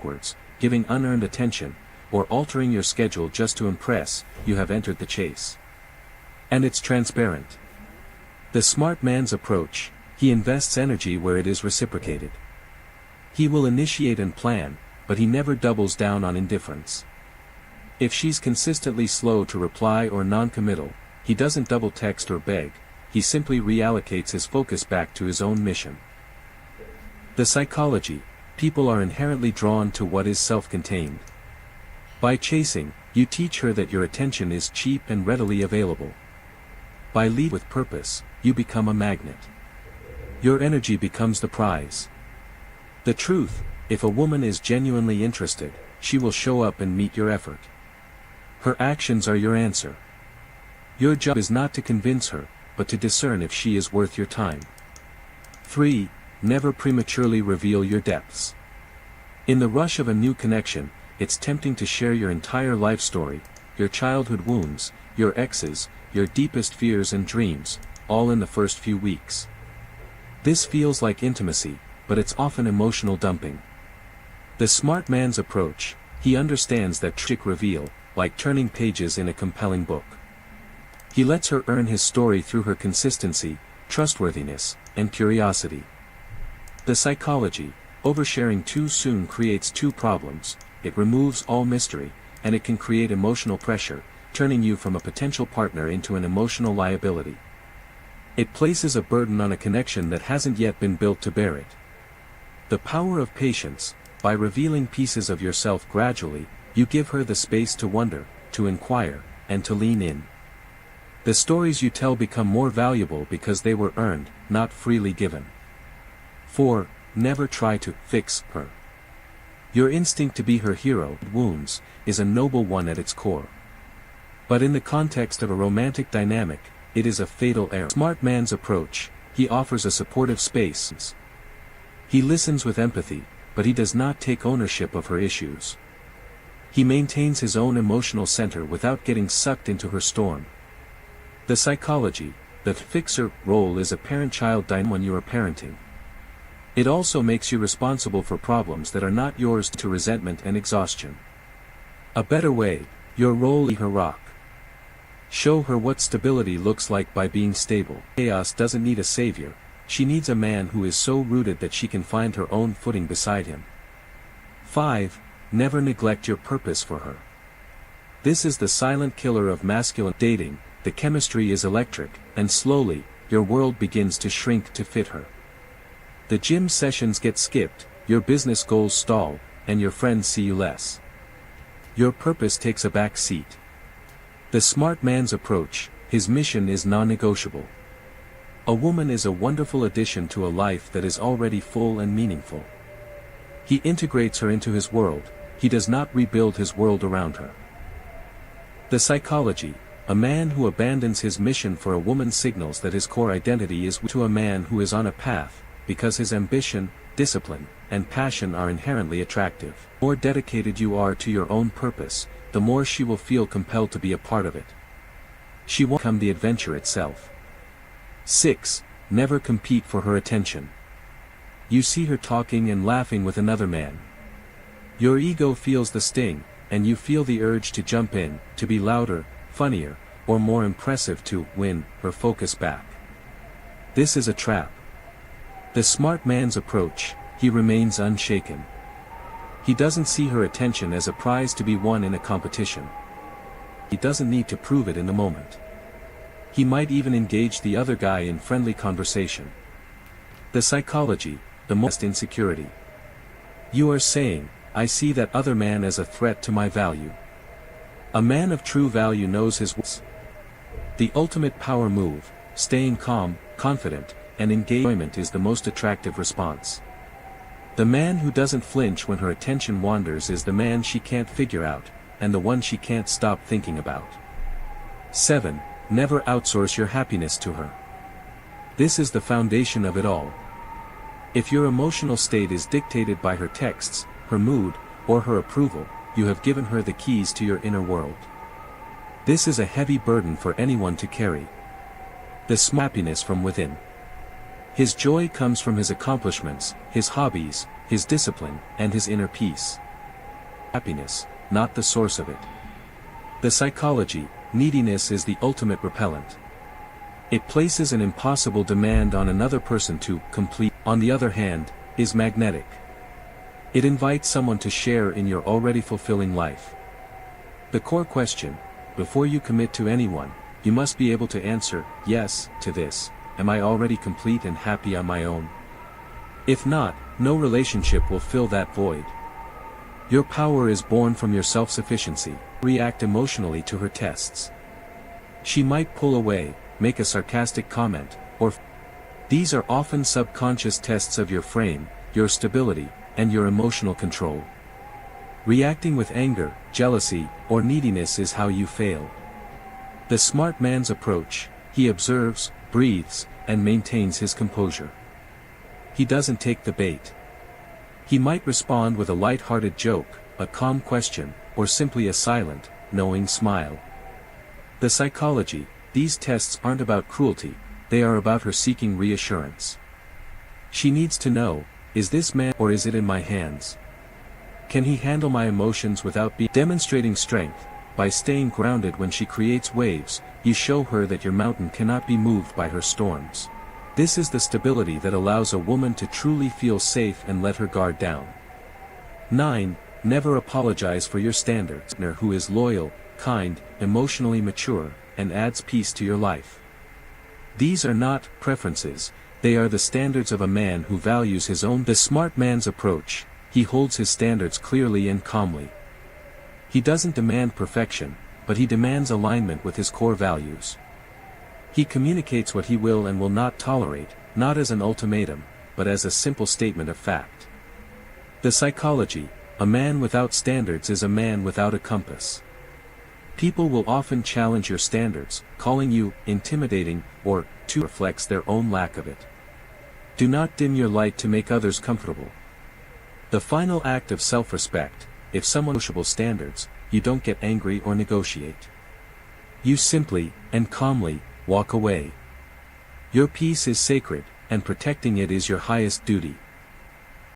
backwards, giving unearned attention, or altering your schedule just to impress, you have entered the chase. And it's transparent. The smart man's approach, he invests energy where it is reciprocated. He will initiate and plan, but he never doubles down on indifference. If she's consistently slow to reply or non-committal, he doesn't double text or beg, he simply reallocates his focus back to his own mission. The psychology, people are inherently drawn to what is self-contained. By chasing, you teach her that your attention is cheap and readily available. By leading with purpose, you become a magnet. Your energy becomes the prize. The truth, if a woman is genuinely interested, she will show up and meet your effort. Her actions are your answer. Your job is not to convince her, but to discern if she is worth your time. 3. Never prematurely reveal your depths. In the rush of a new connection, it's tempting to share your entire life story, your childhood wounds, your exes, your deepest fears and dreams, all in the first few weeks. This feels like intimacy, but it's often emotional dumping. The smart man's approach, he understands that tragic reveal, like turning pages in a compelling book. He lets her earn his story through her consistency, trustworthiness, and curiosity. The psychology, oversharing too soon creates two problems: it removes all mystery, and it can create emotional pressure, turning you from a potential partner into an emotional liability. It places a burden on a connection that hasn't yet been built to bear it. The power of patience, by revealing pieces of yourself gradually, you give her the space to wonder, to inquire, and to lean in. The stories you tell become more valuable because they were earned, not freely given. 4. Never try to fix her. Your instinct to be her hero, wounds, is a noble one at its core. But in the context of a romantic dynamic, it is a fatal error. Smart man's approach, he offers a supportive space. He listens with empathy, but he does not take ownership of her issues. He maintains his own emotional center without getting sucked into her storm. The psychology, the fixer role is a parent-child dynamic when you are parenting. It also makes you responsible for problems that are not yours to resentment and exhaustion. A better way, your role is her rock. Show her what stability looks like by being stable. Chaos doesn't need a savior, she needs a man who is so rooted that she can find her own footing beside him. 5. Never neglect your purpose for her. This is the silent killer of masculine dating. The chemistry is electric, and slowly, your world begins to shrink to fit her. The gym sessions get skipped, your business goals stall, and your friends see you less. Your purpose takes a back seat. The smart man's approach, his mission is non-negotiable. A woman is a wonderful addition to a life that is already full and meaningful. He integrates her into his world, he does not rebuild his world around her. The psychology, a man who abandons his mission for a woman signals that his core identity is to a man who is on a path, because his ambition, discipline, and passion are inherently attractive. The more dedicated you are to your own purpose, the more she will feel compelled to be a part of it. She will become the adventure itself. 6. Never compete for her attention. You see her talking and laughing with another man. Your ego feels the sting, and you feel the urge to jump in, to be louder, funnier, or more impressive to win her focus back. This is a trap. The smart man's approach, he remains unshaken. He doesn't see her attention as a prize to be won in a competition. He doesn't need to prove it in the moment. He might even engage the other guy in friendly conversation. The psychology, the most insecurity. You are saying, I see that other man as a threat to my value. A man of true value knows his worth. The ultimate power move, staying calm, confident, and engagement is the most attractive response. The man who doesn't flinch when her attention wanders is the man she can't figure out, and the one she can't stop thinking about. 7. Never outsource your happiness to her. This is the foundation of it all. If your emotional state is dictated by her texts, her mood, or her approval, you have given her the keys to your inner world. This is a heavy burden for anyone to carry. The happiness from within. His joy comes from his accomplishments, his hobbies, his discipline, and his inner peace. happiness, not the source of it. The psychology, neediness is the ultimate repellent. It places an impossible demand on another person to complete, on the other hand, is magnetic. It invites someone to share in your already fulfilling life. The core question, before you commit to anyone, you must be able to answer, yes, to this: am I already complete and happy on my own? If not, no relationship will fill that void. Your power is born from your self-sufficiency. React emotionally to her tests. She might pull away, make a sarcastic comment, or these are often subconscious tests of your frame, your stability, and your emotional control. Reacting with anger, jealousy, or neediness is how you fail. The smart man's approach: he observes, breathes, and maintains his composure. He doesn't take the bait. He might respond with a light-hearted joke, a calm question, or simply a silent, knowing smile. The psychology: these tests aren't about cruelty, they are about her seeking reassurance. She needs to know, is this man or is it in my hands? Can he handle my emotions without demonstrating strength? By staying grounded when she creates waves, you show her that your mountain cannot be moved by her storms. This is the stability that allows a woman to truly feel safe and let her guard down. 9. Never apologize for your standards. Who is loyal, kind, emotionally mature, and adds peace to your life. These are not preferences, they are the standards of a man who values his own. The smart man's approach: he holds his standards clearly and calmly. He doesn't demand perfection, but he demands alignment with his core values. He communicates what he will and will not tolerate, not as an ultimatum, but as a simple statement of fact. The psychology: a man without standards is a man without a compass. People will often challenge your standards, calling you intimidating, or too reflects their own lack of it. Do not dim your light to make others comfortable. The final act of self-respect: if someone has negotiable standards, you don't get angry or negotiate. You simply, and calmly, walk away. Your peace is sacred, and protecting it is your highest duty.